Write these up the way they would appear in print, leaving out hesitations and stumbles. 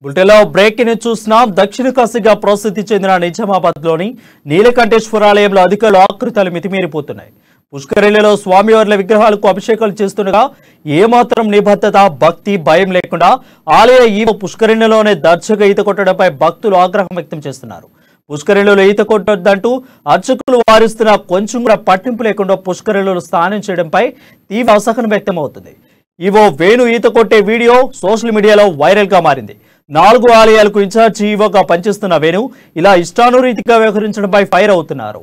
బులెటిన్లో బ్రేకింగ్ చూస్తున్నాం. దక్షిణ కాశీగా ప్రసిద్ధి చెందిన నిజామాబాద్లోని నీలకంఠేశ్వరాలయంలో అధికారులు ఆకృతాలు మితిమీరిపోతున్నాయి. పుష్కరిణిలో స్వామివార్ల విగ్రహాలకు అభిషేకాలు చేస్తుండగా ఏమాత్రం నిబద్ధత, భక్తి, భయం లేకుండా ఆలయ ఈవో పుష్కరిణిలోనే దర్జాగా ఈత కొట్టడంపై భక్తులు ఆగ్రహం వ్యక్తం చేస్తున్నారు. పుష్కరిణిలో ఈత కొట్టొద్దంటూ అర్చకులు వారిస్తున్న కొంచెం కూడా పట్టింపు లేకుండా పుష్కరిణిలో స్నానం చేయడంపై తీవ్ర అసహనం వ్యక్తం అవుతుంది. ఈవో వేణు ఈత కొట్టే వీడియో సోషల్ మీడియాలో వైరల్ గా మారింది. 4 ఆలయాలకు ఇన్ఛార్జి ఈవోగా పనిచేస్తున్న వేణు ఇలా ఇష్టానురీతిగా వ్యవహరించడంపై ఫైర్ అవుతున్నారు.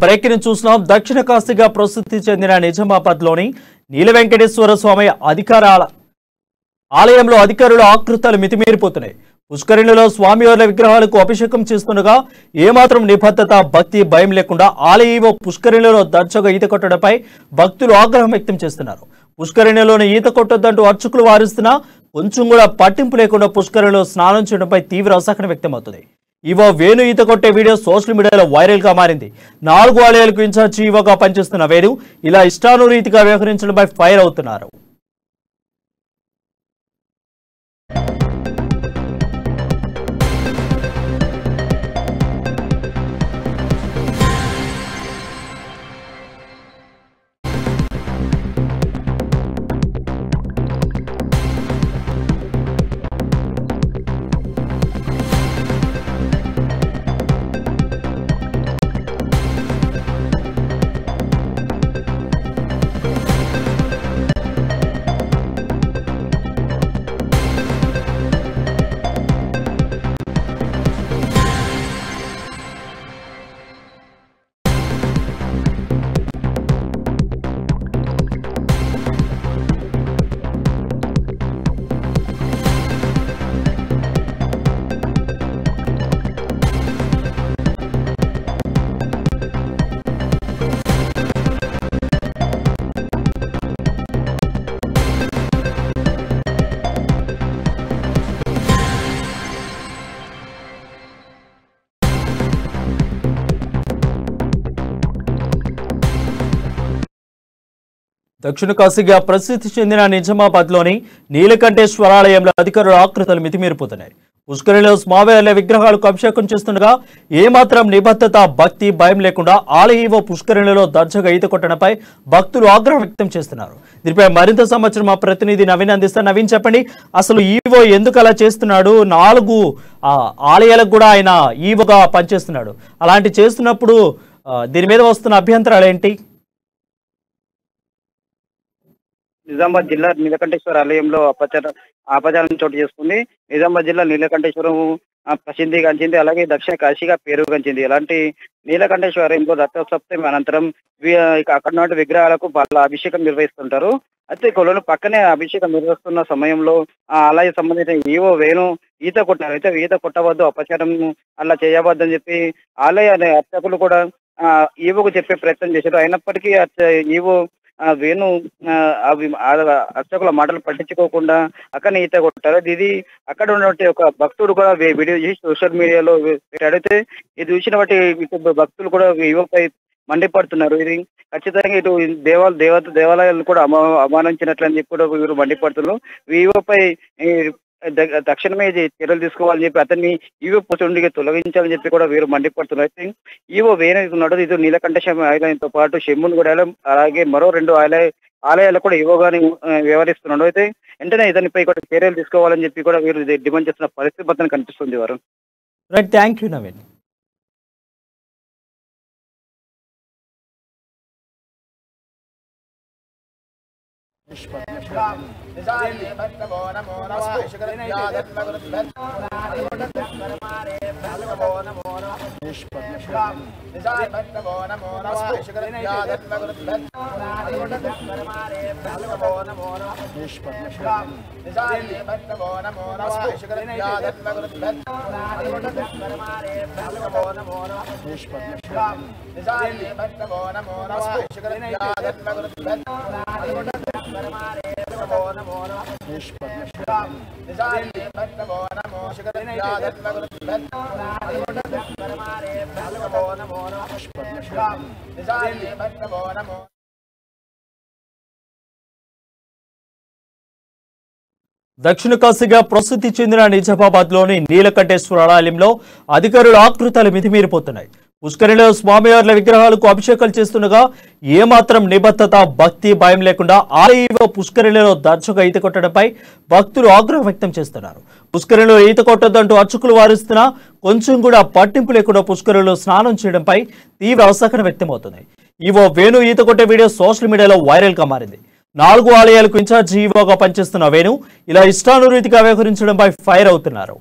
బ్రేకింగ్ చూస్తున్నాం. దక్షిణ కాశీగా ప్రసిద్ధి చెందిన నిజామాబాద్లోని నీలవెంకటేశ్వర స్వామి ఆలయంలో అధికారులు ఆకృతాలు మితిమీరిపోతున్నాయి. పుష్కరిణిలో స్వామివార్ల విగ్రహాలకు అభిషేకం చేస్తుండగా ఏమాత్రం నిబద్ధత, భక్తి, భయం లేకుండా ఆలయ ఈవో పుష్కరిణిలో దర్జాగా ఈత కొట్టడంపై భక్తులు ఆగ్రహం వ్యక్తం చేస్తున్నారు. పుష్కరిణిలోని ఈత కొట్టొద్దంటూ అర్చకులు వారిస్తున్నా కొంచెం కూడా పట్టింపు లేకుండా పుష్కరిణిలో స్నానం చేయడంపై తీవ్ర అసహనం వ్యక్తమవుతుంది. ఈవో వేణు ఈత కొట్టే వీడియో సోషల్ మీడియాలో వైరల్ గా మారింది. 4 ఆలయాలకు ఇన్ఛార్జి ఈవోగా పనిచేస్తున్న వేణు ఇలా ఇష్టానురీతిగా వ్యవహరించడంపై ఫైర్ అవుతున్నారు. దక్షిణ కాశీగా ప్రసిద్ధి చెందిన నిజామాబాద్లోని నీలకంఠేశ్వరాలయంలో అధికారులు ఆకృతాలు మితిమీరిపోతున్నాయి. పుష్కరిణిలో స్వామివార్ల విగ్రహాలకు అభిషేకం చేస్తుండగా ఏమాత్రం నిబద్ధత, భక్తి, భయం లేకుండా ఆలయ ఈవో పుష్కరిణిలో దర్జాగా ఈత కొట్టడంపై భక్తులు ఆగ్రహం వ్యక్తం చేస్తున్నారు. దీనిపై మరింత సమాచారం మా ప్రతినిధి నవీన్ అందిస్తారు. నవీన్, చెప్పండి, అసలు ఈవో ఎందుకు అలా చేస్తున్నాడు? 4 ఆలయాలకు కూడా ఆయన ఈవోగా పనిచేస్తున్నాడు. అలాంటి చేస్తున్నప్పుడు దీని మీద వస్తున్న అభ్యంతరాలు ఏంటి? నిజామాబాద్ జిల్లా నీలకంఠేశ్వర ఆలయంలో అపచారం చోటు చేసుకుంది. నిజామాబాద్ జిల్లా నీలకంఠేశ్వరం ప్రసిద్ధి గంచింది, అలాగే దక్షిణ కాశీగా పేరు గంచింది. అలాంటి నీలకంఠేశ్వర ఆలయంలో రథసప్తమి అనంతరం అక్కడ నుండి విగ్రహాలకు వాళ్ళ అభిషేకం నిర్వహిస్తుంటారు. అయితే కొలను పక్కనే అభిషేకం నిర్వహిస్తున్న సమయంలో ఆ ఆలయ సంబంధించిన ఈవో వేణు ఈత కొట్టారు. అయితే ఈత కొట్టవద్దు, అపచారం అలా చేయవద్దు అని చెప్పి ఆలయ అర్చకులు కూడా ఈవోకు చెప్పే ప్రయత్నం చేశారు. అయినప్పటికీ ఈవో వేణు అర్చకుల మాటలు పట్టించుకోకుండా అక్కడనే ఈత కొట్టారు. ఇది అక్కడ ఉన్నటువంటి ఒక భక్తుడు కూడా వీడియో చేసి సోషల్ మీడియాలో అడిగితే ఇది చూసిన బట్టి భక్తులు కూడా ఈవోపై మండిపడుతున్నారు. ఇది ఖచ్చితంగా ఇటు దేవాలయాలు కూడా అవమానించినట్లని చెప్పి కూడా వీరు మండిపడుతున్నారు. ఈవోపై తక్షణమే చర్యలు తీసుకోవాలని చెప్పి అతన్ని ఈవో పోస్టు తొలగించాలని చెప్పి కూడా వీరు మండిపడుతున్నారు. అయితే ఈవో వేరే ఉన్నాడు. ఇది నీలకంఠేశ్వర ఆలయంతో పాటు షెమ్మున్గూడ ఆలయం, అలాగే మరో 2 ఆలయాలు కూడా ఈవోగాని వ్యవహరిస్తున్నాడు. అయితే వెంటనే ఇతనిపై కూడా చర్యలు తీసుకోవాలని చెప్పి కూడా వీరు డిమాండ్ చేస్తున్న పరిస్థితి మాత్రం కనిపిస్తుంది. వారు రైట్, థ్యాంక్ యూ నవీన్. దక్షిణ కాశీగా ప్రసిద్ధి చెందిన నిజామాబాద్లోని నీలకంఠేశ్వర ఆలయంలో అధికారుల ఆకృతాలు మితిమీరిపోతున్నాయి. పుష్కరిణిలో స్వామివార్ల విగ్రహాలకు అభిషేకాలు చేస్తుండగా ఏమాత్రం నిబద్ధత, భక్తి, భయం లేకుండా ఆలయ పుష్కరిణిలో దర్శగా ఈత కొట్టడంపై భక్తులు ఆగ్రహం వ్యక్తం చేస్తున్నారు. పుష్కరిణిలో ఈత కొట్టొద్దంటూ అర్చకులు వారిస్తున్నా కొంచెం కూడా పట్టింపు లేకుండా పుష్కరిణిలో స్నానం చేయడంపై తీవ్ర అసహనం వ్యక్తమవుతుంది. ఈవో వేణు ఈత కొట్టే వీడియో సోషల్ మీడియాలో వైరల్ గా మారింది. 4 ఆలయాలకు ఇన్ఛార్జి ఈవోగా పనిచేస్తున్న వేణు ఇలా ఇష్టానురీతిగా వ్యవహరించడంపై ఫైర్ అవుతున్నారు.